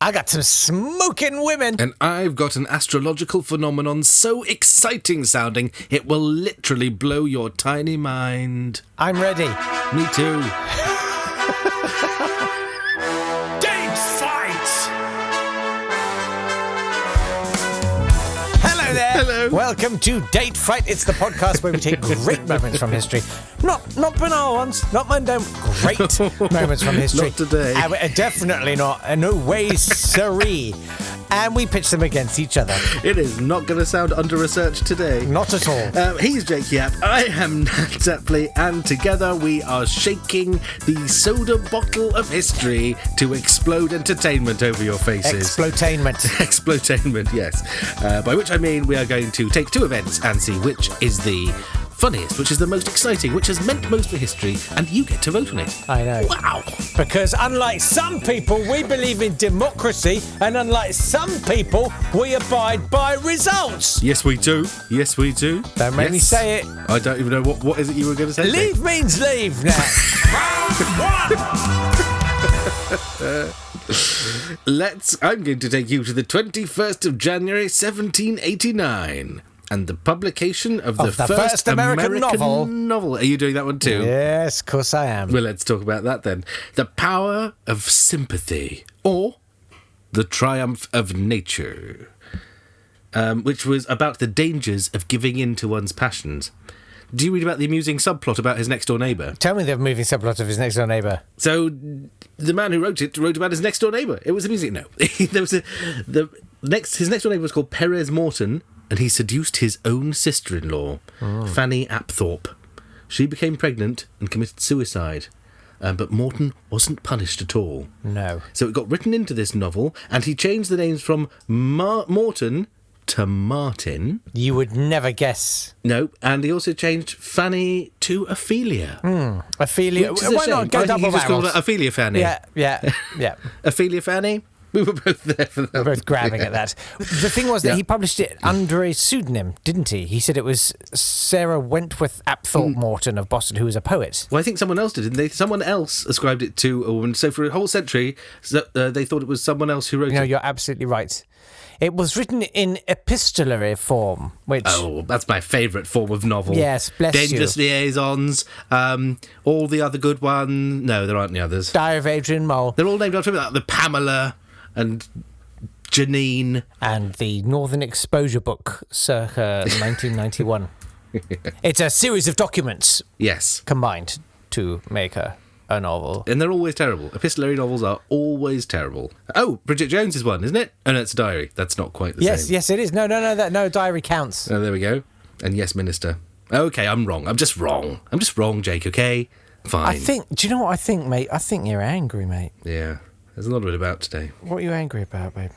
I got some smoking women. And I've got an astrological phenomenon so exciting sounding, it will literally blow your tiny mind. I'm ready. Me too. Date fight! Hello there. Hello. Welcome to Date Fight. It's the podcast where we take great moments from history. Not banal ones, not mundane, great moments from history. Not today. Definitely not. No way, siree. And we pitch them against each other. It is not going to sound under-researched today. Not at all. He's Jake Yapp, I am Natt Tapley, and together we are shaking the soda bottle of history to explode entertainment over your faces. Explotainment. Explotainment, yes. By which I mean we are going to take two events and see which is the funniest, which is the most exciting, which has meant most for history, and you get to vote on it. I know. Wow. Because unlike some people, we believe in democracy, and unlike some people, we abide by results. Yes, we do. Yes, we do. Don't make me say it. I don't even know what is it you were going to say. Leave means leave now. I'm going to take you to the 21st of January 1789 and the publication of the first American novel. Are you doing that one too? Yes, of course I am. Well, let's talk about that then. The Power of Sympathy, or The Triumph of Nature, which was about the dangers of giving in to one's passions. Do you read about the amusing subplot about his next-door neighbour? Tell me the moving subplot of his next-door neighbour. So, the man who wrote it wrote about his next-door neighbour. It was amusing. No. There was his next-door neighbour was called Perez Morton, and he seduced his own sister-in-law, Fanny Apthorpe. She became pregnant and committed suicide. But Morton wasn't punished at all. No. So it got written into this novel, and he changed the names from Morton to Martin. You would never guess. No, and he also changed Fanny to Ophelia. Ophelia. Why not go double just called barrels? her Ophelia Fanny. Yeah. Ophelia Fanny. We were both there for that. We're both grabbing at that. The thing was that he published it under a pseudonym, didn't he? He said it was Sarah Wentworth Apthorpe Morton of Boston, who was a poet. Well, I think someone else did, didn't they? Someone else ascribed it to a woman. So for a whole century, they thought it was someone else who wrote it. No, you're absolutely right. It was written in epistolary form, which... Oh, that's my favourite form of novel. Yes, bless Dangerous you. Liaisons, all the other good ones. No, there aren't any others. Diary of Adrian Mole. They're all named after him, like the Pamela and Janine. And the Northern Exposure book, circa 1991. It's a series of documents. Yes. Combined to make a novel. And they're always terrible. Epistolary novels are always terrible. Oh, Bridget Jones is one, isn't it? Oh, no, it's a diary. That's not quite the same. Yes, it is. No, diary counts. Oh, there we go. And yes, Minister. Okay, I'm wrong. I'm just wrong, Jake, okay? Fine. Do you know what I think, mate? I think you're angry, mate. Yeah, there's a lot of it about today. What are you angry about, babe?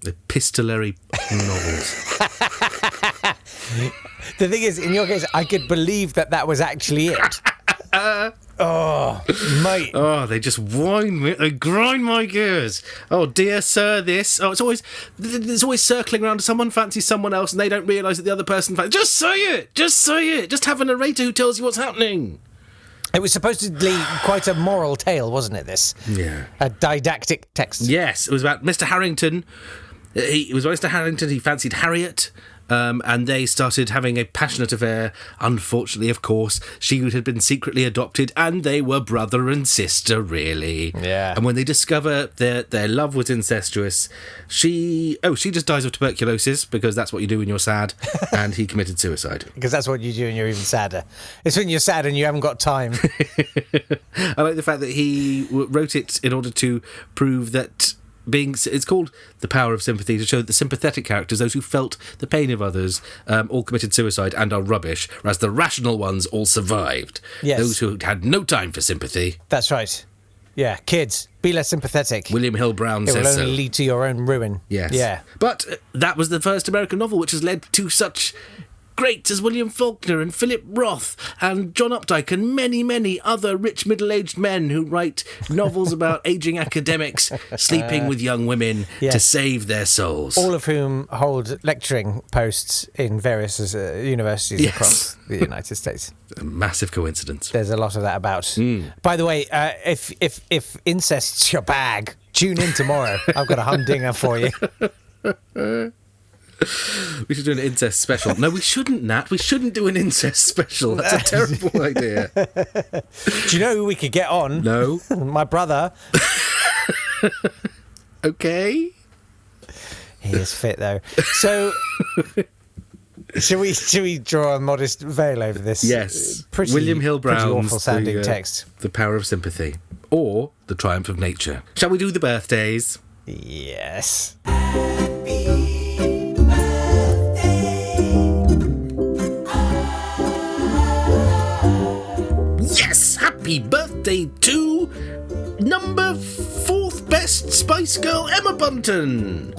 Epistolary novels. The thing is, in your case, I could believe that was actually it. Oh, mate. Oh, they just whine me. They grind my gears. Oh, dear sir, this. Oh, it's always circling around. Someone fancies someone else and they don't realise that the other person fancies. Just say it. Just have a narrator who tells you what's happening. It was supposedly quite a moral tale, wasn't it, this? Yeah. A didactic text. Yes, it was about Mr. Harrington. It was Mr. Harrington. He fancied Harriet. And they started having a passionate affair. Unfortunately, of course, she had been secretly adopted, and they were brother and sister, really. Yeah. And when they discover their love was incestuous, she just dies of tuberculosis, because that's what you do when you're sad, and he committed suicide. Because that's what you do when you're even sadder. It's when you're sad and you haven't got time. I like the fact that he wrote it in order to prove that it's called The Power of Sympathy, to show that the sympathetic characters, those who felt the pain of others, all committed suicide and are rubbish, whereas the rational ones all survived. Yes. Those who had no time for sympathy. That's right. Yeah, kids, be less sympathetic. William Hill Brown says so. It will only lead to your own ruin. Yes. Yeah. But that was the first American novel which has led to such greats as William Faulkner and Philip Roth and John Updike and many, many other rich middle-aged men who write novels about ageing academics sleeping with young women to save their souls. All of whom hold lecturing posts in various universities across the United States. A massive coincidence. There's a lot of that about. By the way, if incest's your bag, Tune in tomorrow. I've got a humdinger for you. We should do an incest special. No, we shouldn't, Nat. We shouldn't do an incest special. That's a terrible idea. Do you know who we could get on? No. My brother. Okay. He is fit, though. So, should we draw a modest veil over this? Yes. William Hill Brown's pretty awful-sounding text. The Power of Sympathy. Or The Triumph of Nature. Shall we do the birthdays? Yes. Yes! Happy birthday to number 4th best Spice Girl, Emma Bunton!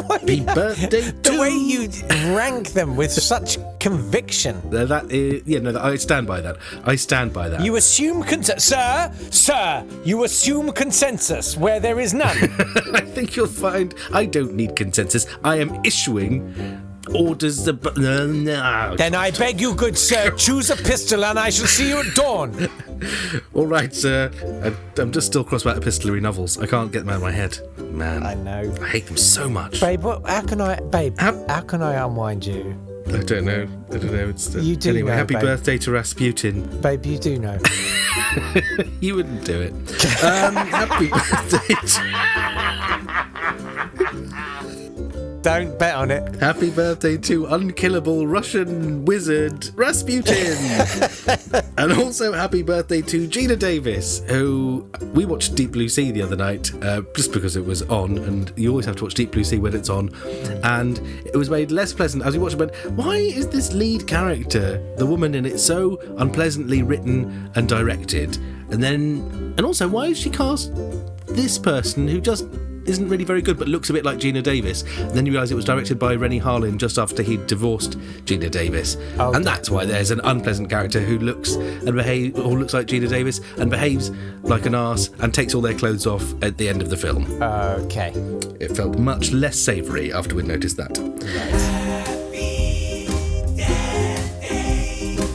Happy birthday to... The way you rank them with such conviction. I stand by that. I stand by that. You assume Sir, you assume consensus where there is none. I think you'll find I don't need consensus. I am issuing orders. No. Then I beg you, good sir, choose a pistol and I shall see you at dawn. All right, sir. I'm just still cross about epistolary novels. I can't get them out of my head. Man, I know. I hate them so much. Babe, how can I unwind you? I don't know. It's you do anyway. know, Happy babe. birthday to Rasputin. Babe, you do know. You wouldn't do it. Happy birthday to... Don't bet on it. Happy birthday to unkillable Russian wizard Rasputin. And also happy birthday to Gina Davis, who we watched Deep Blue Sea the other night, just because it was on, and you always have to watch Deep Blue Sea when it's on. And it was made less pleasant as we watched it. Went, why is this lead character, the woman in it, so unpleasantly written and directed? And also, why is she cast this person who just isn't really very good but looks a bit like Gina Davis? And then you realise it was directed by Rennie Harlin just after he'd divorced Gina Davis. Oh, and that's why there's an unpleasant character who looks like Gina Davis and behaves like an arse and takes all their clothes off at the end of the film. Okay. It felt much less savoury after we'd noticed that.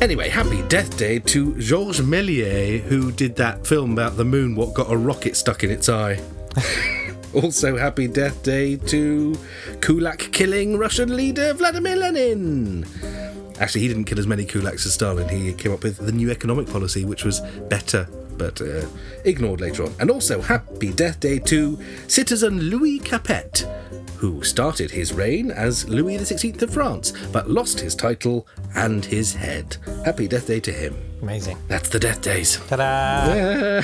Anyway, happy death day to Georges Méliès, who did that film about the moon what got a rocket stuck in its eye. Also, happy death day to Kulak-killing Russian leader Vladimir Lenin. Actually, he didn't kill as many kulaks as Stalin. He came up with the new economic policy, which was better, but ignored later on. And also, happy death day to citizen Louis Capet, who started his reign as Louis XVI of France, but lost his title and his head. Happy death day to him. Amazing. That's the death days. Ta-da!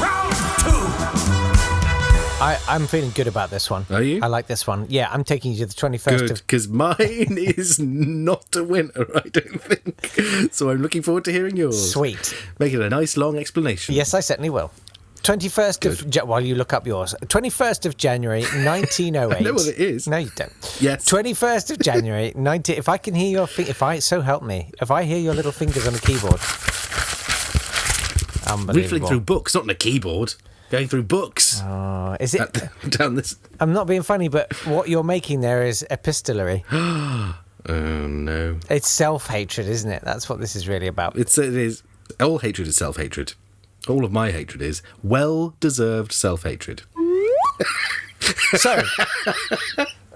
Round 2! I'm feeling good about this one. Are you? I like this one. Yeah, I'm taking you to the 21st Good, because mine is not a winner, I don't think. So I'm looking forward to hearing yours. Sweet. Make it a nice long explanation. Yes, I certainly will. 21st of... While you look up yours. 21st of January, 1908. I know what it is. No, you don't. Yes. 21st of January, if I can hear your... so help me. If I hear your little fingers on the keyboard. Unbelievable. Riffling through books, not on a keyboard. Going through books. Oh, is it... Down this... I'm not being funny, but what you're making there is epistolary. Oh, no. It's self-hatred, isn't it? That's what this is really about. It is. All hatred is self-hatred. All of my hatred is well-deserved self-hatred. So,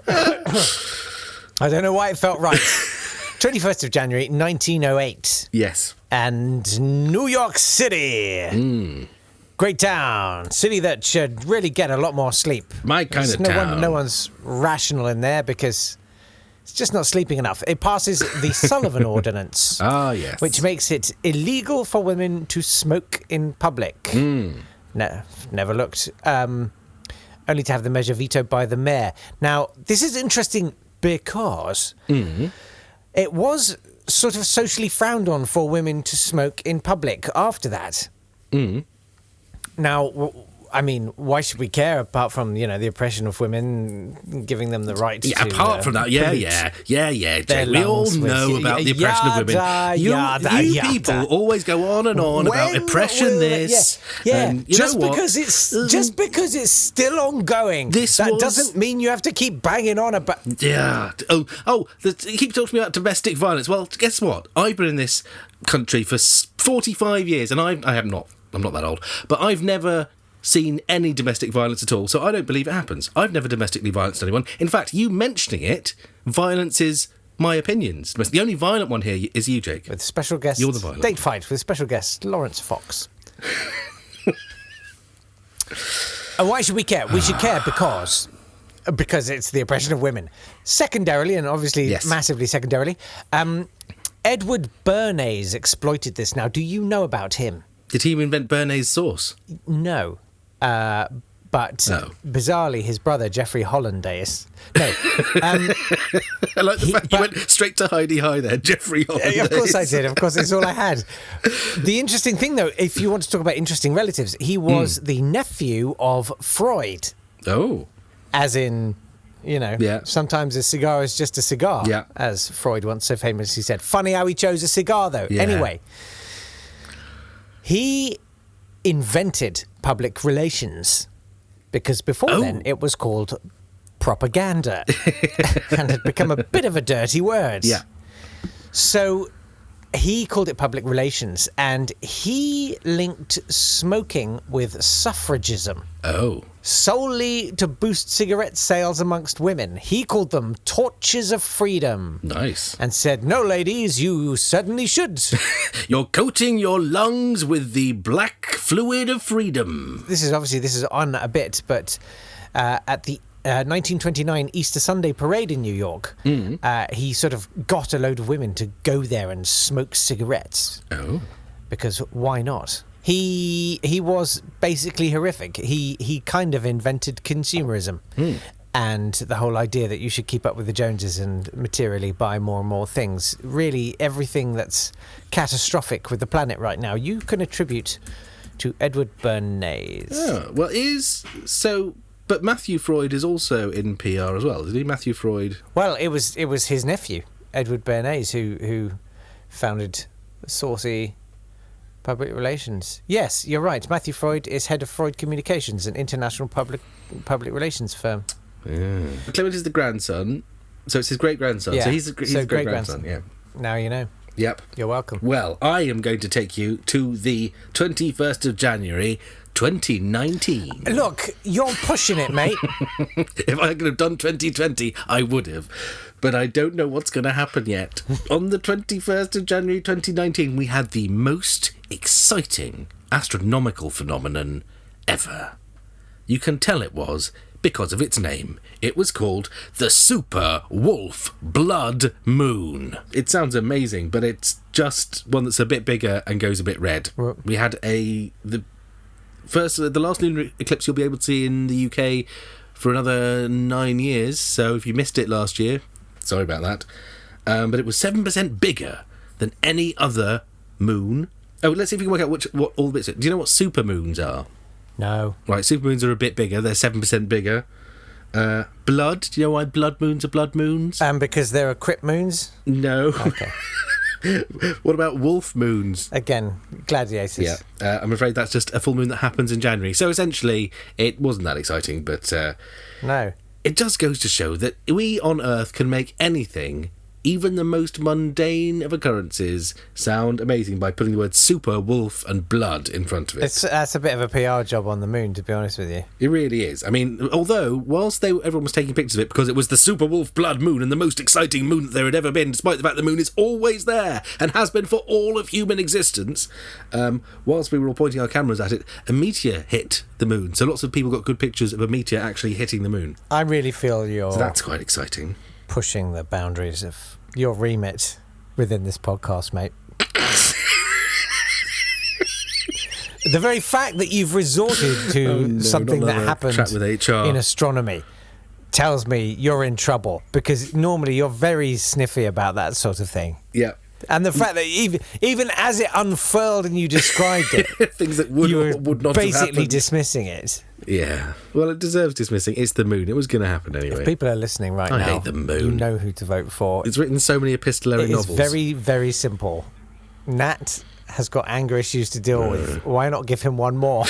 I don't know why it felt right. 21st of January, 1908. Yes. And New York City. Great town. City that should really get a lot more sleep. My kind of town. No one's rational in there because it's just not sleeping enough. It passes the Sullivan Ordinance. Ah, yes. Which makes it illegal for women to smoke in public. No, never looked. Only to have the measure vetoed by the mayor. Now, this is interesting because it was sort of socially frowned on for women to smoke in public after that. Now, I mean, why should we care apart from, the oppression of women, giving them the right to... apart from that, yeah. Jake, we all know about the oppression of women. You people always go on and on about oppression this. Yeah, and just because it's still ongoing, doesn't mean you have to keep banging on about... Yeah. You keep talking about domestic violence. Well, guess what? I've been in this country for 45 years, and I'm not that old, but I've never seen any domestic violence at all, so I don't believe it happens. I've never domestically violenced anyone. In fact, you mentioning it violences my opinions. The only violent one here is you, Jake. With special guest... You're the violent Date fight with special guest Laurence Fox. And why should we care? We should care because it's the oppression of women. Secondarily, and obviously massively secondarily, Edward Bernays exploited this. Now, do you know about him? Did he invent Bernays sauce? No. But bizarrely, his brother, Geoffrey Hollandaise... No. I like the fact you went straight to Heidi High there, Geoffrey Hollandaise. Of course I did. Of course, it's all I had. The interesting thing, though, if you want to talk about interesting relatives, he was the nephew of Freud. Oh. As in... sometimes a cigar is just a cigar, as Freud once so famously said. Funny how he chose a cigar, though. Yeah. Anyway, he invented public relations because before then it was called propaganda and had become a bit of a dirty word. Yeah. So he called it public relations, and he linked smoking with suffragism. Oh. Solely to boost cigarette sales amongst women. He called them torches of freedom. Nice. And said, no, ladies, you certainly should. You're coating your lungs with the black fluid of freedom. This is on a bit, but at the 1929 Easter Sunday parade in New York, he sort of got a load of women to go there and smoke cigarettes. Oh. Because why not? He was basically horrific. He kind of invented consumerism and the whole idea that you should keep up with the Joneses and materially buy more and more things. Really, everything that's catastrophic with the planet right now, you can attribute to Edward Bernays. Oh, well, but Matthew Freud is also in PR as well, isn't he? Matthew Freud. Well, it was his nephew, Edward Bernays, who founded Saucy Public Relations. Yes, you're right. Matthew Freud is head of Freud Communications, an international public relations firm. Yeah. Clement is the grandson, so it's his great-grandson. Yeah. So he's the great-grandson, yeah. Now you know. Yep. You're welcome. Well, I am going to take you to the 21st of January, 2019. Look, you're pushing it, mate. If I could have done 2020, I would have. But I don't know what's going to happen yet. On the 21st of January 2019, we had the most exciting astronomical phenomenon ever. You can tell it was because of its name. It was called the Super Wolf Blood Moon. It sounds amazing, but it's just one that's a bit bigger and goes a bit red. Well, we had the last lunar eclipse you'll be able to see in the UK for another 9 years, so if you missed it last year, sorry about that. But it was 7% bigger than any other moon. Oh, let's see if we can work out what all the bits are. Do you know what supermoons are? No. Right, supermoons are a bit bigger. They're 7% bigger. Blood. Do you know why blood moons are blood moons? Because they're crypt moons? No. Okay. What about wolf moons? Again, gladiators. Yeah. I'm afraid that's just a full moon that happens in January. So essentially, it wasn't that exciting, but... no. It just goes to show that we on Earth can make anything, even the most mundane of occurrences, sound amazing by putting the words super, wolf and blood in front of it. That's a bit of a PR job on the moon, to be honest with you. It really is. I mean, although, whilst everyone was taking pictures of it because it was the super wolf blood moon and the most exciting moon that there had ever been, despite the fact the moon is always there and has been for all of human existence, whilst we were all pointing our cameras at it, a meteor hit the moon. So lots of people got good pictures of a meteor actually hitting the moon. I really feel So that's quite exciting. Pushing the boundaries of your remit within this podcast, mate. The very fact that you've resorted to something that happened in astronomy tells me you're in trouble, because normally you're very sniffy about that sort of thing. Yeah. And the fact that even as it unfurled and you described it, things that would not have happened, basically dismissing it. Yeah. Well, it deserves dismissing. It's the moon. It was going to happen anyway. If people are listening right now, I hate the moon. You know who to vote for. It's written so many epistolary novels. It's very, very simple. Nat has got anger issues to deal with. Why not give him one more?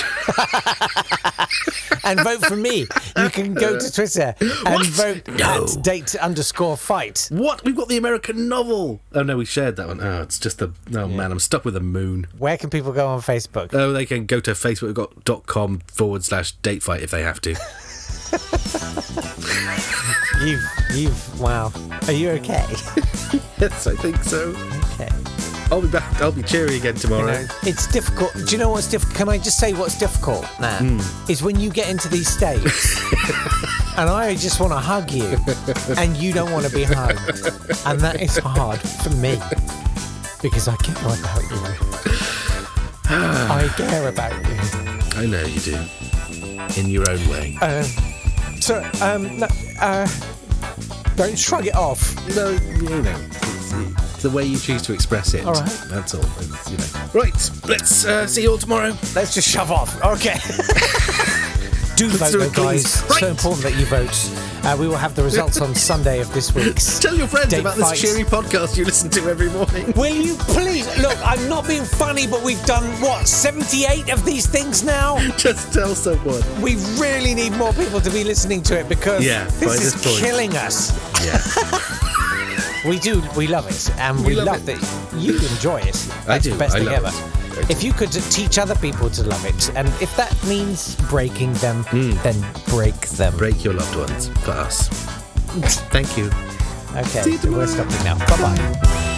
and vote for me. You can go to Twitter and vote at @date_fight. What? We've got the American novel. Oh, no, we shared that one. Oh, it's just the... Oh, man, I'm stuck with the moon. Where can people go on Facebook? Oh, they can go to facebook.com/datefight if they have to. Wow. Are you okay? Yes, I think so. Okay. I'll be back. I'll be cheery again tomorrow. It's difficult. Do you know what's difficult? Can I just say what's difficult now? Is when you get into these states and I just want to hug you and you don't want to be hugged. And that is hard for me because I care about you. I care about you. I know you do. In your own way. Don't shrug it off. No, you know. It's the way you choose to express it. All right. That's all. It's, Right, let's see you all tomorrow. Let's just shove off. Okay. Do vote, though, guys. Right. So important that you vote. We will have the results on Sunday of this week's. Tell your friends Date about this Fight. cheery podcast you listen to every morning. Will you please? Look, I'm not being funny, but we've done, 78 of these things now? Just tell someone. We really need more people to be listening to it because by this is this point. killing us. Yeah. We love it, and we love that you enjoy it. That's the best thing love ever. it. If you could teach other people to love it, and if that means breaking them, then break them. Break your loved ones for us. Thank you. Okay, See you so we're tomorrow. stopping now. Bye-bye.